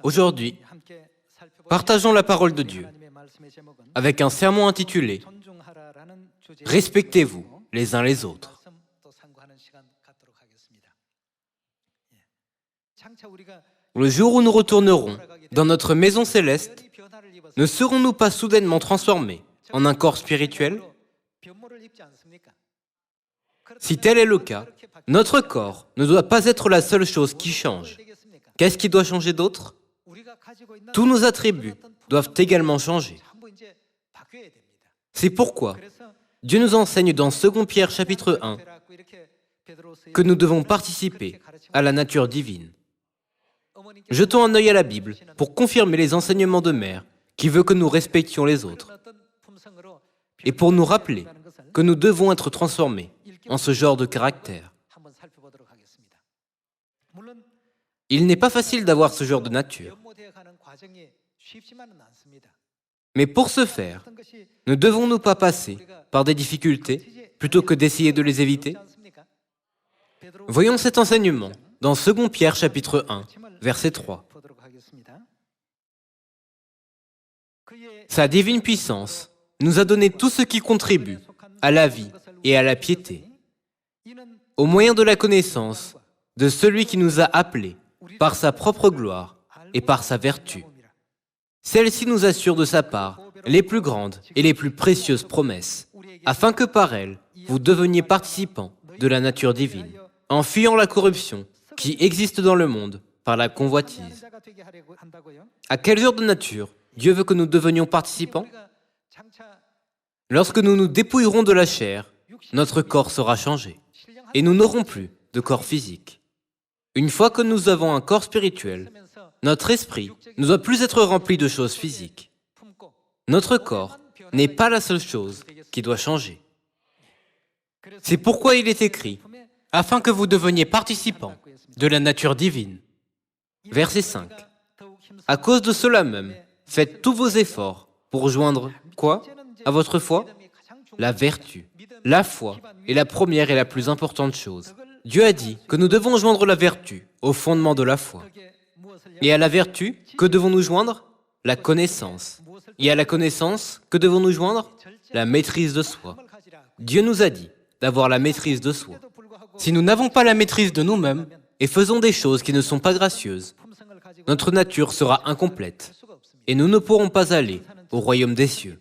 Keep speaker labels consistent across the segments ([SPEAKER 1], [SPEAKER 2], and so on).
[SPEAKER 1] Aujourd'hui, partageons la parole de Dieu avec un sermon intitulé « Respectez-vous les uns les autres ». Le jour où nous retournerons dans notre maison céleste, ne serons-nous pas soudainement transformés en un corps spirituel? Si tel est le cas, notre corps ne doit pas être la seule chose qui change. Qu'est-ce qui doit changer d'autre? Tous nos attributs doivent également changer. C'est pourquoi Dieu nous enseigne dans 2 Pierre chapitre 1 que nous devons participer à la nature divine. Jetons un œil à la Bible pour confirmer les enseignements de Mère qui veut que nous respections les autres et pour nous rappeler que nous devons être transformés en ce genre de caractère. Il n'est pas facile d'avoir ce genre de nature. Mais pour ce faire, ne devons-nous pas passer par des difficultés plutôt que d'essayer de les éviter? Voyons cet enseignement dans 2 Pierre chapitre 1, verset 3. Sa divine puissance nous a donné tout ce qui contribue à la vie et à la piété, au moyen de la connaissance de celui qui nous a appelés par sa propre gloire et par sa vertu. Celle-ci nous assure de sa part les plus grandes et les plus précieuses promesses, afin que par elles, vous deveniez participants de la nature divine, en fuyant la corruption qui existe dans le monde par la convoitise. À quel genre de nature Dieu veut que nous devenions participants? Lorsque nous nous dépouillerons de la chair, notre corps sera changé, et nous n'aurons plus de corps physique. Une fois que nous avons un corps spirituel, notre esprit ne doit plus être rempli de choses physiques. Notre corps n'est pas la seule chose qui doit changer. C'est pourquoi il est écrit « afin que vous deveniez participants de la nature divine ». Verset 5. À cause de cela même, faites tous vos efforts pour joindre quoi à votre foi? La vertu. La foi est la première et la plus importante chose. Dieu a dit que nous devons joindre la vertu au fondement de la foi. Et à la vertu, que devons-nous joindre? La connaissance. Et à la connaissance, que devons-nous joindre? La maîtrise de soi. Dieu nous a dit d'avoir la maîtrise de soi. Si nous n'avons pas la maîtrise de nous-mêmes et faisons des choses qui ne sont pas gracieuses, notre nature sera incomplète et nous ne pourrons pas aller au royaume des cieux.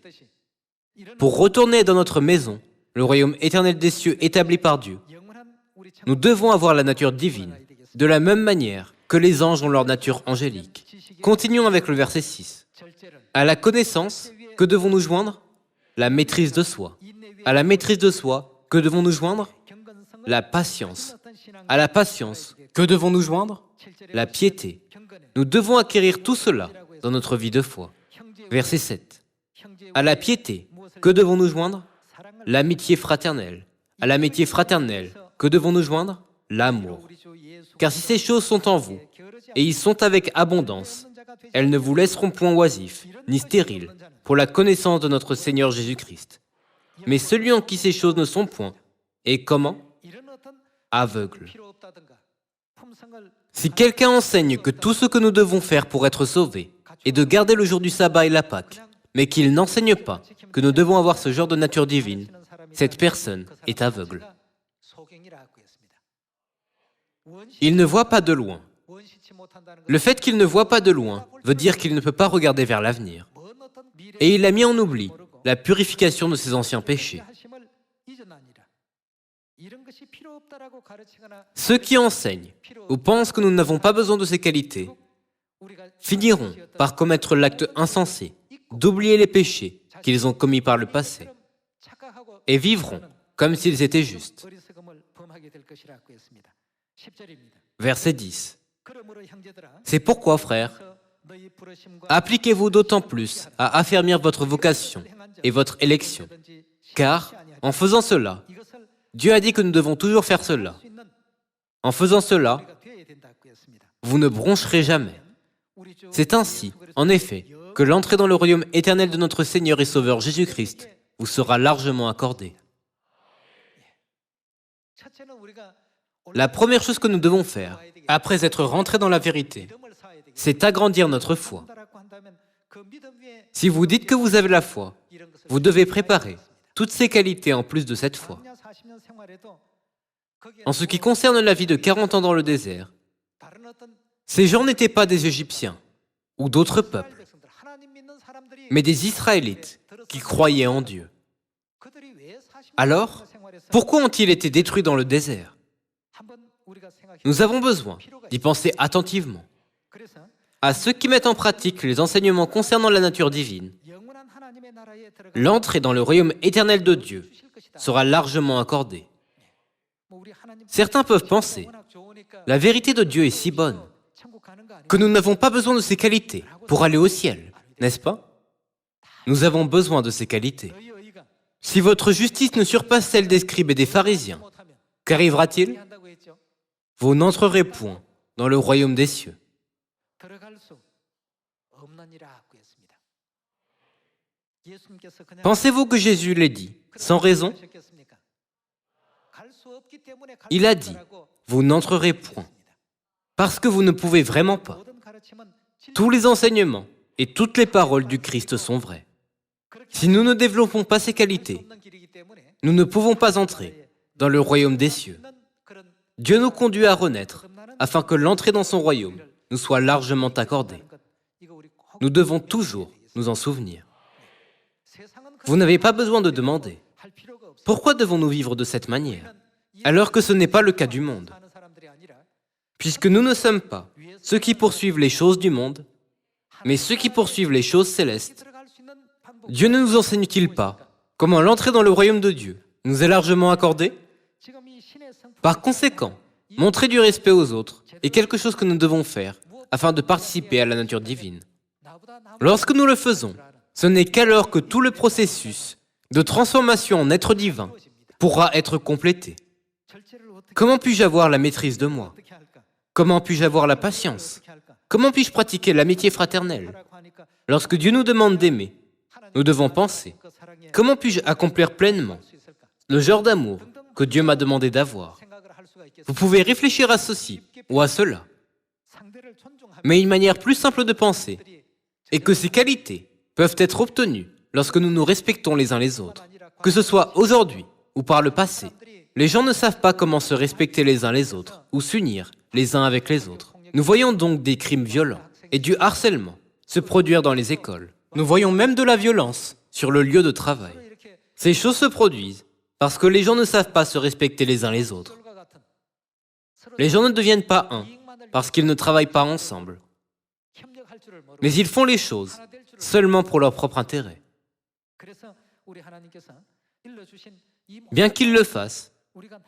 [SPEAKER 1] Pour retourner dans notre maison, le royaume éternel des cieux établi par Dieu, nous devons avoir la nature divine, de la même manière que les anges ont leur nature angélique. Continuons avec le verset 6. À la connaissance, que devons-nous joindre? La maîtrise de soi. À la maîtrise de soi, que devons-nous joindre? La patience. À la patience, que devons-nous joindre? La piété. Nous devons acquérir tout cela dans notre vie de foi. Verset 7. À la piété, que devons-nous joindre? L'amitié fraternelle. À l'amitié fraternelle, que devons-nous joindre? L'amour. Car si ces choses sont en vous, et y sont avec abondance, elles ne vous laisseront point oisifs, ni stériles, pour la connaissance de notre Seigneur Jésus-Christ. Mais celui en qui ces choses ne sont point, est comment? Aveugle. Si quelqu'un enseigne que tout ce que nous devons faire pour être sauvés est de garder le jour du sabbat et la Pâque, mais qu'il n'enseigne pas que nous devons avoir ce genre de nature divine, cette personne est aveugle. Il ne voit pas de loin. Le fait qu'il ne voit pas de loin veut dire qu'il ne peut pas regarder vers l'avenir. Et il a mis en oubli la purification de ses anciens péchés. Ceux qui enseignent ou pensent que nous n'avons pas besoin de ces qualités finiront par commettre l'acte insensé d'oublier les péchés qu'ils ont commis par le passé et vivront comme s'ils étaient justes. Verset 10. C'est pourquoi, frères, appliquez-vous d'autant plus à affermir votre vocation et votre élection, car, en faisant cela, Dieu a dit que nous devons toujours faire cela. En faisant cela, vous ne broncherez jamais. C'est ainsi, en effet, que l'entrée dans le royaume éternel de notre Seigneur et Sauveur Jésus-Christ vous sera largement accordée. La première chose que nous devons faire, après être rentrés dans la vérité, c'est agrandir notre foi. Si vous dites que vous avez la foi, vous devez préparer toutes ces qualités en plus de cette foi. En ce qui concerne la vie de 40 ans dans le désert, ces gens n'étaient pas des Égyptiens ou d'autres peuples, mais des Israélites qui croyaient en Dieu. Alors, pourquoi ont-ils été détruits dans le désert? Nous avons besoin d'y penser attentivement. À ceux qui mettent en pratique les enseignements concernant la nature divine, l'entrée dans le royaume éternel de Dieu sera largement accordée. Certains peuvent penser, la vérité de Dieu est si bonne, que nous n'avons pas besoin de ces qualités pour aller au ciel, n'est-ce pas? Nous avons besoin de ces qualités. Si votre justice ne surpasse celle des scribes et des pharisiens, qu'arrivera-t-il? Vous n'entrerez point dans le royaume des cieux. Pensez-vous que Jésus l'ait dit sans raison? Il a dit, vous n'entrerez point, parce que vous ne pouvez vraiment pas. Tous les enseignements et toutes les paroles du Christ sont vraies. Si nous ne développons pas ces qualités, nous ne pouvons pas entrer dans le royaume des cieux. Dieu nous conduit à renaître, afin que l'entrée dans son royaume nous soit largement accordée. Nous devons toujours nous en souvenir. Vous n'avez pas besoin de demander. Pourquoi devons-nous vivre de cette manière, alors que ce n'est pas le cas du monde? Puisque nous ne sommes pas ceux qui poursuivent les choses du monde, mais ceux qui poursuivent les choses célestes. Dieu ne nous enseigne-t-il pas comment l'entrée dans le royaume de Dieu nous est largement accordée? Par conséquent, montrer du respect aux autres est quelque chose que nous devons faire afin de participer à la nature divine. Lorsque nous le faisons, ce n'est qu'alors que tout le processus de transformation en être divin pourra être complété. Comment puis-je avoir la maîtrise de moi? Comment puis-je avoir la patience? Comment puis-je pratiquer l'amitié fraternelle? Lorsque Dieu nous demande d'aimer, nous devons penser, comment puis-je accomplir pleinement le genre d'amour que Dieu m'a demandé d'avoir? Vous pouvez réfléchir à ceci ou à cela, mais une manière plus simple de penser est que ces qualités peuvent être obtenues lorsque nous nous respectons les uns les autres. Que ce soit aujourd'hui ou par le passé, les gens ne savent pas comment se respecter les uns les autres ou s'unir les uns avec les autres. Nous voyons donc des crimes violents et du harcèlement se produire dans les écoles. Nous voyons même de la violence sur le lieu de travail. Ces choses se produisent parce que les gens ne savent pas se respecter les uns les autres. Les gens ne deviennent pas un parce qu'ils ne travaillent pas ensemble. Mais ils font les choses seulement pour leur propre intérêt. Bien qu'ils le fassent,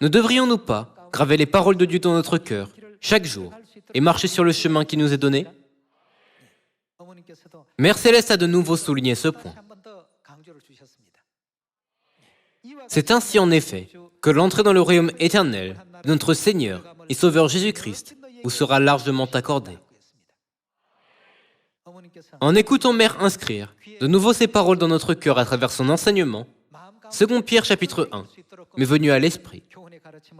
[SPEAKER 1] ne devrions-nous pas graver les paroles de Dieu dans notre cœur chaque jour et marcher sur le chemin qui nous est donné? Mère Céleste a de nouveau souligné ce point. C'est ainsi en effet que l'entrée dans le royaume éternel de notre Seigneur et Sauveur Jésus-Christ vous sera largement accordée. En écoutant Mère inscrire de nouveau ces paroles dans notre cœur à travers son enseignement, 2 Pierre chapitre 1 m'est venu à l'esprit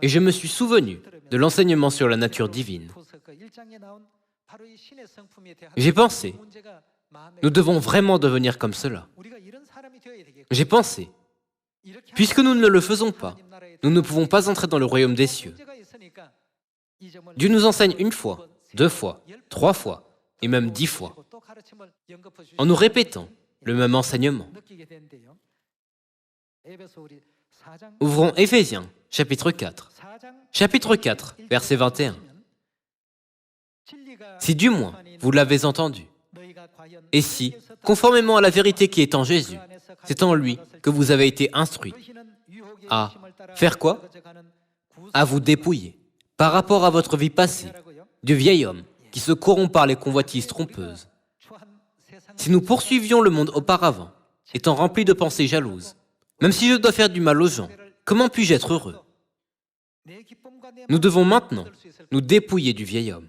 [SPEAKER 1] et je me suis souvenu de l'enseignement sur la nature divine. J'ai pensé, nous devons vraiment devenir comme cela. J'ai pensé, puisque nous ne le faisons pas, nous ne pouvons pas entrer dans le royaume des cieux. Dieu nous enseigne 1 fois, 2 fois, 3 fois, et même 10 fois, en nous répétant le même enseignement. Ouvrons Éphésiens, chapitre 4. Chapitre 4, verset 21. Si du moins vous l'avez entendu, et si, conformément à la vérité qui est en Jésus, c'est en lui que vous avez été instruits, à faire quoi? À vous dépouiller, par rapport à votre vie passée, du vieil homme qui se corrompt par les convoitises trompeuses. Si nous poursuivions le monde auparavant, étant remplis de pensées jalouses, même si je dois faire du mal aux gens, comment puis-je être heureux? Nous devons maintenant nous dépouiller du vieil homme,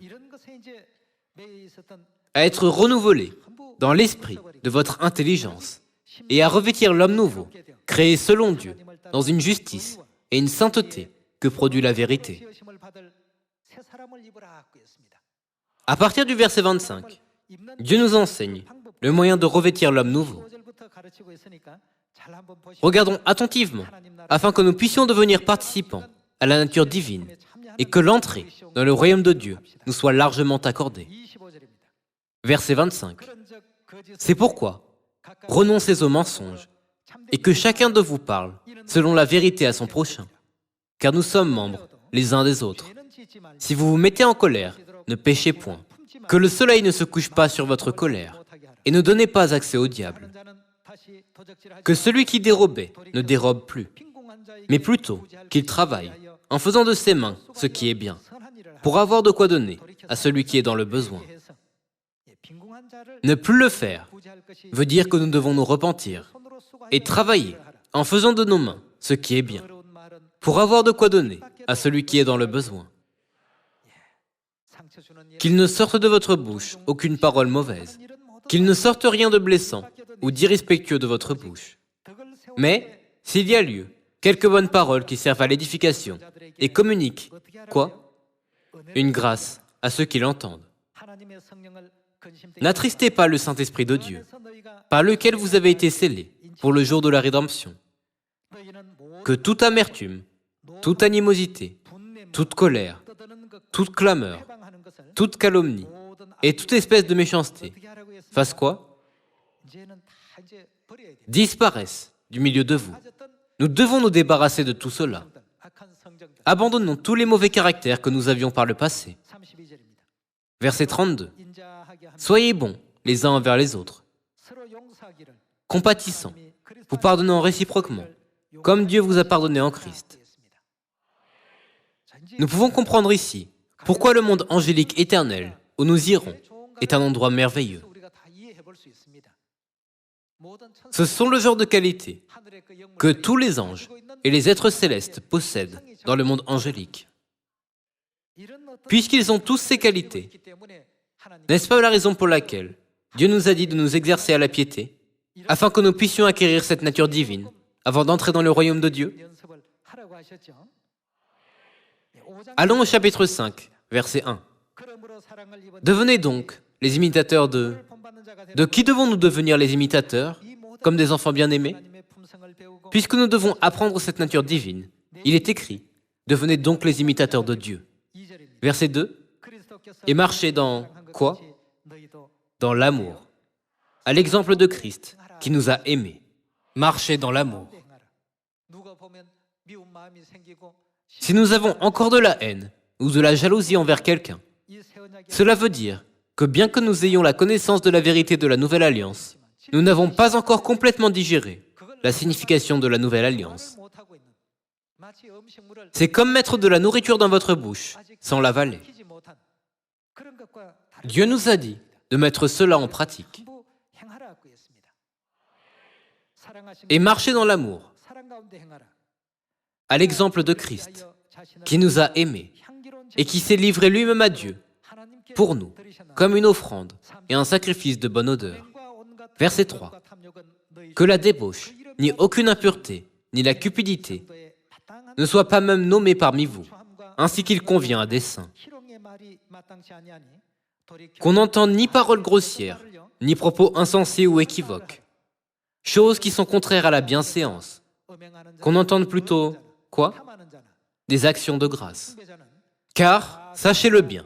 [SPEAKER 1] à être renouvelés dans l'esprit de votre intelligence et à revêtir l'homme nouveau, créé selon Dieu, dans une justice et une sainteté que produit la vérité. À partir du verset 25, Dieu nous enseigne le moyen de revêtir l'homme nouveau. Regardons attentivement, afin que nous puissions devenir participants à la nature divine et que l'entrée dans le royaume de Dieu nous soit largement accordée. Verset 25. C'est pourquoi renoncez aux mensonges et que chacun de vous parle selon la vérité à son prochain, car nous sommes membres les uns des autres. Si vous vous mettez en colère, ne péchez point. Que le soleil ne se couche pas sur votre colère et ne donnez pas accès au diable. Que celui qui dérobait ne dérobe plus, mais plutôt qu'il travaille en faisant de ses mains ce qui est bien, pour avoir de quoi donner à celui qui est dans le besoin. Ne plus le faire veut dire que nous devons nous repentir et travailler en faisant de nos mains ce qui est bien, pour avoir de quoi donner à celui qui est dans le besoin. Qu'il ne sorte de votre bouche aucune parole mauvaise, qu'il ne sorte rien de blessant ou d'irrespectueux de votre bouche. Mais, s'il y a lieu, quelques bonnes paroles qui servent à l'édification et communiquent, quoi? Une grâce à ceux qui l'entendent. N'attristez pas le Saint-Esprit de Dieu, par lequel vous avez été scellés pour le jour de la rédemption. Que toute amertume, toute animosité, toute colère, toute clameur, toute calomnie et toute espèce de méchanceté fassent quoi? Disparaissent du milieu de vous. Nous devons nous débarrasser de tout cela. Abandonnons tous les mauvais caractères que nous avions par le passé. Verset 32. Soyez bons les uns envers les autres, compatissants, vous pardonnant réciproquement, comme Dieu vous a pardonné en Christ. Nous pouvons comprendre ici pourquoi le monde angélique éternel où nous irons est un endroit merveilleux. Ce sont le genre de qualités que tous les anges et les êtres célestes possèdent dans le monde angélique. Puisqu'ils ont tous ces qualités, n'est-ce pas la raison pour laquelle Dieu nous a dit de nous exercer à la piété, afin que nous puissions acquérir cette nature divine avant d'entrer dans le royaume de Dieu? Allons au chapitre 5, verset 1. Devenez donc les imitateurs de... De qui devons-nous devenir les imitateurs, comme des enfants bien-aimés? Puisque nous devons apprendre cette nature divine, il est écrit, devenez donc les imitateurs de Dieu. Verset 2. Et marchez dans quoi? Dans l'amour. À l'exemple de Christ, qui nous a aimés. Marchez dans l'amour. Si nous avons encore de la haine ou de la jalousie envers quelqu'un, cela veut dire que bien que nous ayons la connaissance de la vérité de la Nouvelle Alliance, nous n'avons pas encore complètement digéré la signification de la Nouvelle Alliance. C'est comme mettre de la nourriture dans votre bouche sans l'avaler. Dieu nous a dit de mettre cela en pratique. Et marcher dans l'amour, à l'exemple de Christ, qui nous a aimés et qui s'est livré lui-même à Dieu pour nous, comme une offrande et un sacrifice de bonne odeur. Verset 3. Que la débauche, ni aucune impureté, ni la cupidité ne soient pas même nommées parmi vous, ainsi qu'il convient à des saints. Qu'on n'entende ni paroles grossières, ni propos insensés ou équivoques, choses qui sont contraires à la bienséance. Qu'on entende plutôt, quoi? Des actions de grâce. Car, sachez-le bien,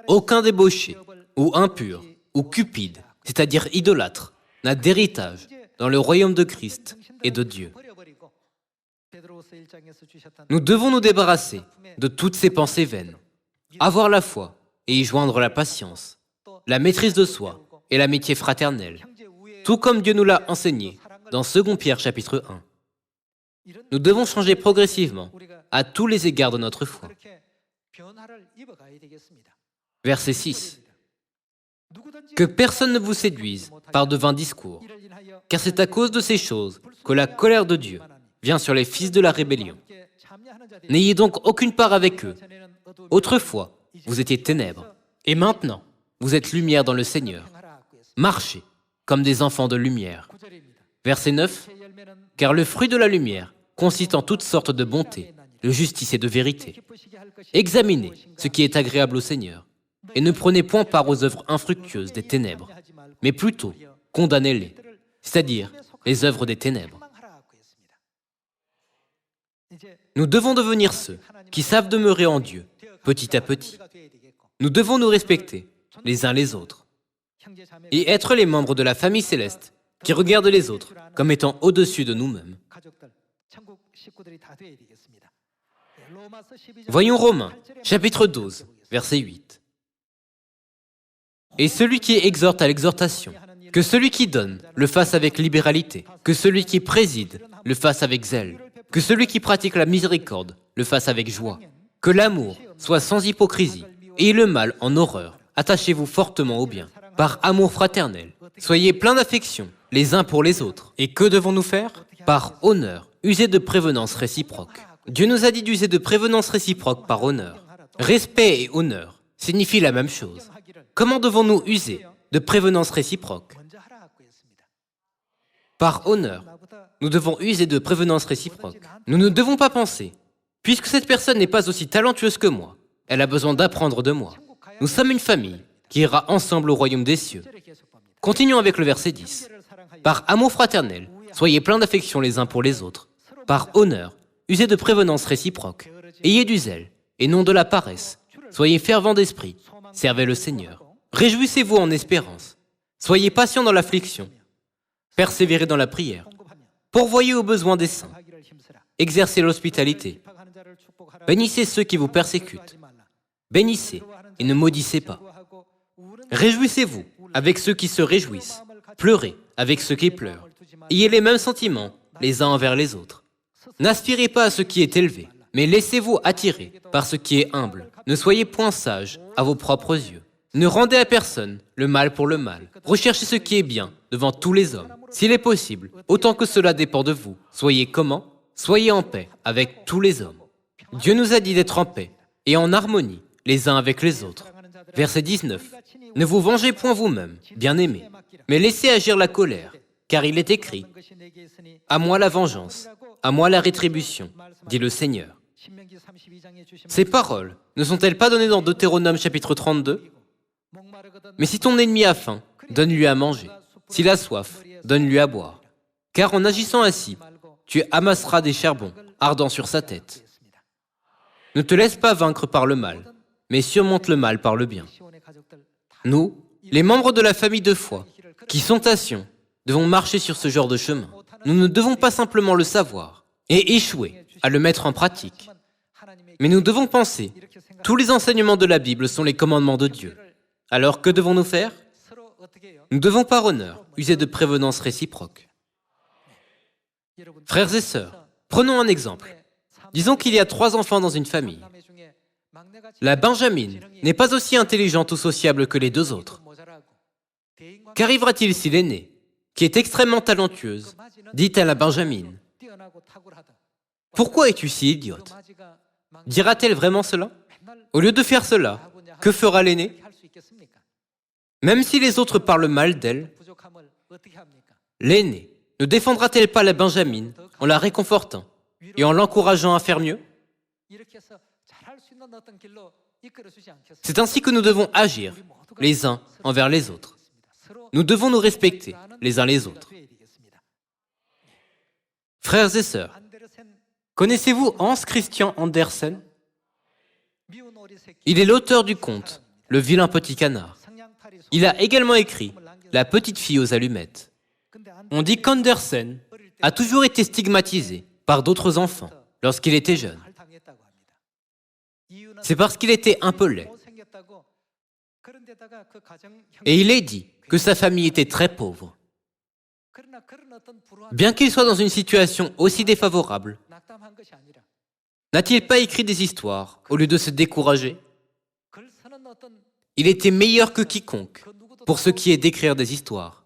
[SPEAKER 1] aucun débauché, ou impur, ou cupide, c'est-à-dire idolâtre, n'a d'héritage dans le royaume de Christ et de Dieu. Nous devons nous débarrasser de toutes ces pensées vaines, avoir la foi et y joindre la patience, la maîtrise de soi et l'amitié fraternelle, tout comme Dieu nous l'a enseigné dans 2 Pierre chapitre 1. Nous devons changer progressivement à tous les égards de notre foi. Verset 6. Que personne ne vous séduise par de vains discours, car c'est à cause de ces choses que la colère de Dieu vient sur les fils de la rébellion. N'ayez donc aucune part avec eux. Autrefois, vous étiez ténèbres, et maintenant, vous êtes lumière dans le Seigneur. Marchez comme des enfants de lumière. Verset 9. Car le fruit de la lumière consiste en toutes sortes de bonté, de justice et de vérité. Examinez ce qui est agréable au Seigneur. et ne prenez point part aux œuvres infructueuses des ténèbres, mais plutôt condamnez-les, c'est-à-dire les œuvres des ténèbres. Nous devons devenir ceux qui savent demeurer en Dieu, petit à petit. Nous devons nous respecter les uns les autres et être les membres de la famille céleste qui regardent les autres comme étant au-dessus de nous-mêmes. Voyons Romains, chapitre 12, verset 8. Et celui qui exhorte à l'exhortation, que celui qui donne le fasse avec libéralité, que celui qui préside le fasse avec zèle, que celui qui pratique la miséricorde le fasse avec joie, que l'amour soit sans hypocrisie, et le mal en horreur. Attachez-vous fortement au bien, par amour fraternel. Soyez pleins d'affection les uns pour les autres. Et que devons-nous faire? Par honneur, user de prévenance réciproque. Dieu nous a dit d'user de prévenance réciproque par honneur. Respect et honneur signifient la même chose. Comment devons-nous user de prévenance réciproque? Par honneur, nous devons user de prévenance réciproque. Nous ne devons pas penser, puisque cette personne n'est pas aussi talentueuse que moi, elle a besoin d'apprendre de moi. Nous sommes une famille qui ira ensemble au royaume des cieux. Continuons avec le verset 10. Par amour fraternel, soyez pleins d'affection les uns pour les autres. Par honneur, usez de prévenance réciproque. Ayez du zèle, et non de la paresse. Soyez fervents d'esprit, servez le Seigneur. Réjouissez-vous en espérance. Soyez patients dans l'affliction. Persévérez dans la prière. Pourvoyez aux besoins des saints. Exercez l'hospitalité. Bénissez ceux qui vous persécutent. Bénissez et ne maudissez pas. Réjouissez-vous avec ceux qui se réjouissent. Pleurez avec ceux qui pleurent. Ayez les mêmes sentiments les uns envers les autres. N'aspirez pas à ce qui est élevé, mais laissez-vous attirer par ce qui est humble. Ne soyez point sages à vos propres yeux. Ne rendez à personne le mal pour le mal. Recherchez ce qui est bien devant tous les hommes. S'il est possible, autant que cela dépend de vous, soyez comment? Soyez en paix avec tous les hommes. Dieu nous a dit d'être en paix et en harmonie les uns avec les autres. Verset 19. Ne vous vengez point vous-même, bien-aimés, mais laissez agir la colère, car il est écrit « À moi la vengeance, à moi la rétribution, dit le Seigneur. » Ces paroles ne sont-elles pas données dans Deutéronome chapitre 32? Mais si ton ennemi a faim, donne-lui à manger. S'il a soif, donne-lui à boire. Car en agissant ainsi, tu amasseras des charbons ardents sur sa tête. Ne te laisse pas vaincre par le mal, mais surmonte le mal par le bien. Nous, les membres de la famille de foi, qui sont à Sion, devons marcher sur ce genre de chemin. Nous ne devons pas simplement le savoir et échouer à le mettre en pratique. Mais nous devons penser, tous les enseignements de la Bible sont les commandements de Dieu. Alors que devons-nous faire? Nous devons par honneur user de prévenance réciproque. Frères et sœurs, prenons un exemple. Disons qu'il y a 3 enfants dans une famille. La Benjamine n'est pas aussi intelligente ou sociable que les 2 autres. Qu'arrivera-t-il si l'aînée, qui est extrêmement talentueuse, dit à la Benjamine « Pourquoi es-tu si idiote ?» Dira-t-elle vraiment cela? Au lieu de faire cela, que fera l'aînée? Même si les autres parlent mal d'elle, l'aînée ne défendra-t-elle pas la Benjamine en la réconfortant et en l'encourageant à faire mieux? C'est ainsi que nous devons agir les uns envers les autres. Nous devons nous respecter les uns les autres. Frères et sœurs, connaissez-vous Hans Christian Andersen? Il est l'auteur du conte « Le vilain petit canard ». Il a également écrit « La petite fille aux allumettes ». On dit qu'Andersen a toujours été stigmatisé par d'autres enfants lorsqu'il était jeune. C'est parce qu'il était un peu laid. Et il est dit que sa famille était très pauvre. Bien qu'il soit dans une situation aussi défavorable, n'a-t-il pas écrit des histoires au lieu de se décourager? Il était meilleur que quiconque pour ce qui est d'écrire des histoires.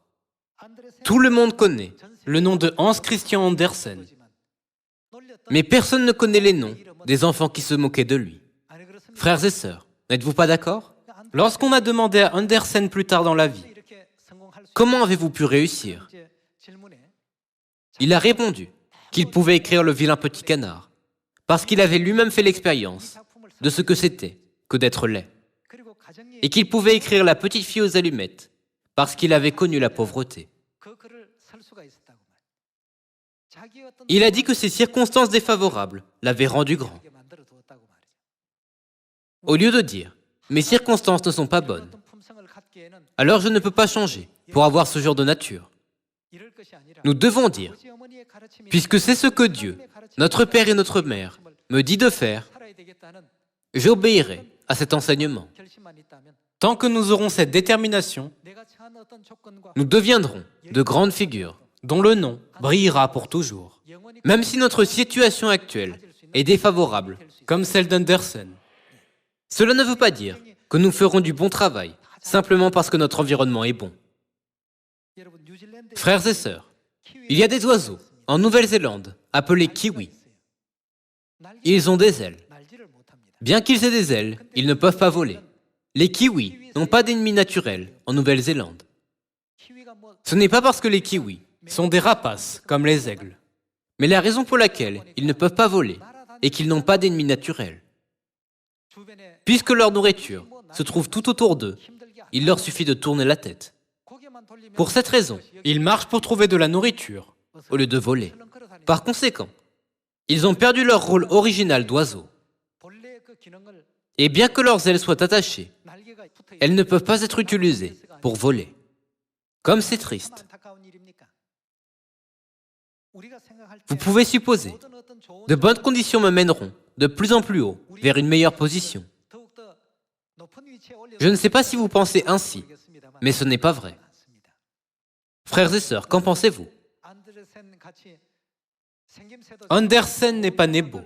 [SPEAKER 1] Tout le monde connaît le nom de Hans Christian Andersen, mais personne ne connaît les noms des enfants qui se moquaient de lui. Frères et sœurs, n'êtes-vous pas d'accord? Lorsqu'on a demandé à Andersen plus tard dans la vie, « Comment avez-vous pu réussir ?» Il a répondu qu'il pouvait écrire Le vilain petit canard, parce qu'il avait lui-même fait l'expérience de ce que c'était que d'être laid. et qu'il pouvait écrire La petite fille aux allumettes parce qu'il avait connu la pauvreté. Il a dit que ces circonstances défavorables l'avaient rendu grand. Au lieu de dire « mes circonstances ne sont pas bonnes, alors je ne peux pas changer pour avoir ce genre de nature », nous devons dire « puisque c'est ce que Dieu, notre Père et notre Mère, me dit de faire, j'obéirai à cet enseignement. » Tant que nous aurons cette détermination, nous deviendrons de grandes figures dont le nom brillera pour toujours. Même si notre situation actuelle est défavorable, comme celle d'Andersen. Cela ne veut pas dire que nous ferons du bon travail, simplement parce que notre environnement est bon. Frères et sœurs, il y a des oiseaux en Nouvelle-Zélande appelés kiwis. Ils ont des ailes. Bien qu'ils aient des ailes, ils ne peuvent pas voler. Les kiwis n'ont pas d'ennemis naturels en Nouvelle-Zélande. Ce n'est pas parce que les kiwis sont des rapaces comme les aigles, mais la raison pour laquelle ils ne peuvent pas voler est qu'ils n'ont pas d'ennemis naturels. Puisque leur nourriture se trouve tout autour d'eux, il leur suffit de tourner la tête. Pour cette raison, ils marchent pour trouver de la nourriture au lieu de voler. Par conséquent, ils ont perdu leur rôle original d'oiseau. Et bien que leurs ailes soient attachées, elles ne peuvent pas être utilisées pour voler. Comme c'est triste. Vous pouvez supposer, de bonnes conditions me mèneront de plus en plus haut vers une meilleure position. Je ne sais pas si vous pensez ainsi, mais ce n'est pas vrai. Frères et sœurs, qu'en pensez-vous? Andersen n'est pas né beau,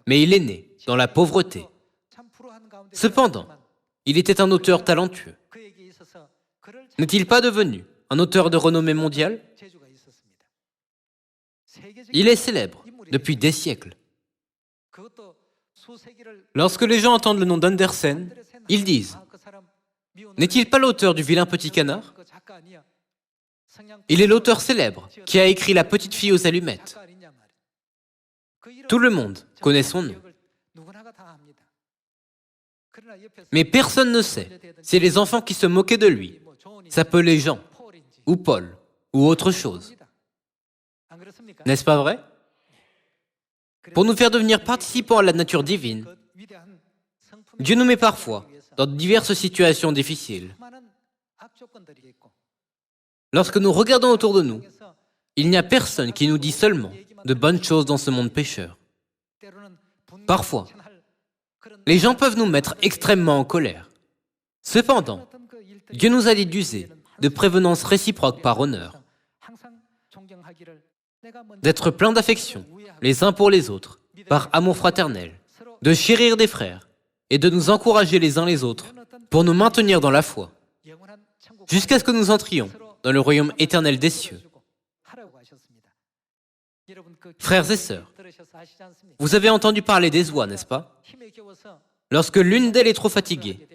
[SPEAKER 1] mais il est né dans la pauvreté. Cependant, il était un auteur talentueux. N'est-il pas devenu un auteur de renommée mondiale? Il est célèbre depuis des siècles. Lorsque les gens entendent le nom d'Andersen, ils disent « N'est-il pas l'auteur du vilain petit canard ?» Il est l'auteur célèbre qui a écrit La petite fille aux allumettes. Tout le monde connaît son nom. Mais personne ne sait si les enfants qui se moquaient de lui s'appelaient Jean, ou Paul, ou autre chose. N'est-ce pas vrai? Pour nous faire devenir participants à la nature divine, Dieu nous met parfois dans diverses situations difficiles. Lorsque nous regardons autour de nous, il n'y a personne qui nous dit seulement de bonnes choses dans ce monde pécheur. Parfois, les gens peuvent nous mettre extrêmement en colère. Cependant, Dieu nous a dit d'user de prévenance réciproque par honneur, d'être plein d'affection les uns pour les autres, par amour fraternel, de chérir des frères et de nous encourager les uns les autres pour nous maintenir dans la foi, jusqu'à ce que nous entrions dans le royaume éternel des cieux. Frères et sœurs, vous avez entendu parler des oies, n'est-ce pas? Lorsque l'une d'elles est trop fatiguée,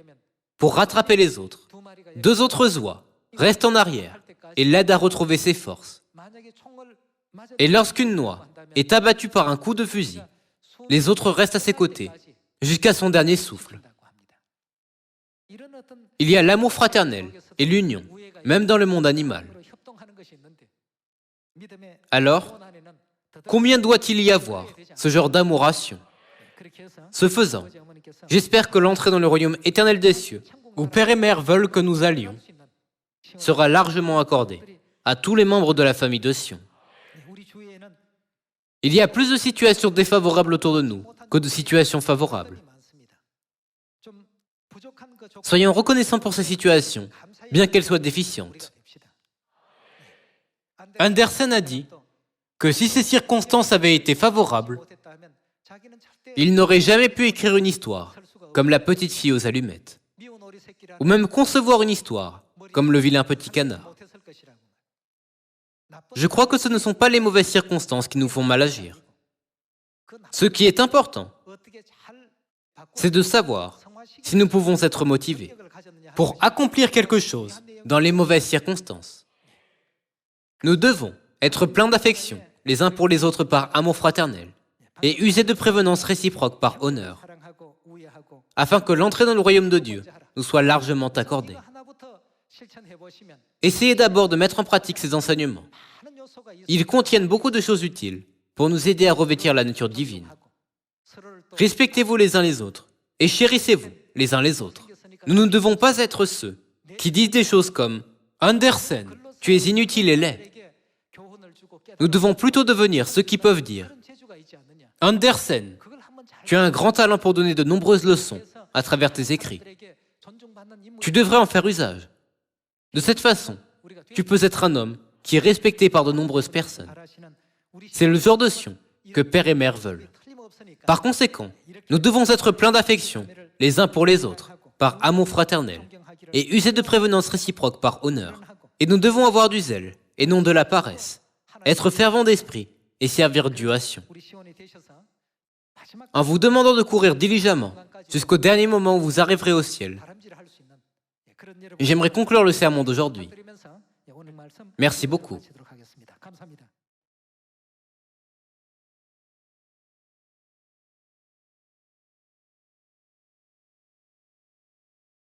[SPEAKER 1] pour rattraper les autres, deux autres oies restent en arrière et l'aident à retrouver ses forces. Et lorsqu'une noix est abattue par un coup de fusil, les autres restent à ses côtés jusqu'à son dernier souffle. Il y a l'amour fraternel et l'union, même dans le monde animal. Alors, combien doit-il y avoir ce genre d'amoration? Ce faisant, j'espère que l'entrée dans le royaume éternel des cieux, où Père et Mère veulent que nous allions, sera largement accordée à tous les membres de la famille de Sion. Il y a plus de situations défavorables autour de nous que de situations favorables. Soyons reconnaissants pour ces situations, bien qu'elles soient déficientes. Andersen a dit que si ces circonstances avaient été favorables, il n'aurait jamais pu écrire une histoire comme La petite fille aux allumettes, ou même concevoir une histoire comme Le vilain petit canard. Je crois que ce ne sont pas les mauvaises circonstances qui nous font mal agir. Ce qui est important, c'est de savoir si nous pouvons être motivés pour accomplir quelque chose dans les mauvaises circonstances. Nous devons être pleins d'affection les uns pour les autres par amour fraternel et user de prévenance réciproque par honneur. afin que l'entrée dans le royaume de Dieu nous soit largement accordée. Essayez d'abord de mettre en pratique ces enseignements. Ils contiennent beaucoup de choses utiles pour nous aider à revêtir la nature divine. Respectez-vous les uns les autres et chérissez-vous les uns les autres. Nous ne devons pas être ceux qui disent des choses comme « Andersen, tu es inutile et laid ». Nous devons plutôt devenir ceux qui peuvent dire « Andersen, tu as un grand talent pour donner de nombreuses leçons à travers tes écrits. Tu devrais en faire usage. De cette façon, tu peux être un homme qui est respecté par de nombreuses personnes. C'est le genre de sion que père et mère veulent. Par conséquent, nous devons être pleins d'affection les uns pour les autres, par amour fraternel, et user de prévenance réciproque par honneur. Et nous devons avoir du zèle, et non de la paresse, être fervents d'esprit, et servir Dieu à Sion. En vous demandant de courir diligemment jusqu'au dernier moment où vous arriverez au ciel, j'aimerais conclure le sermon d'aujourd'hui. Merci beaucoup.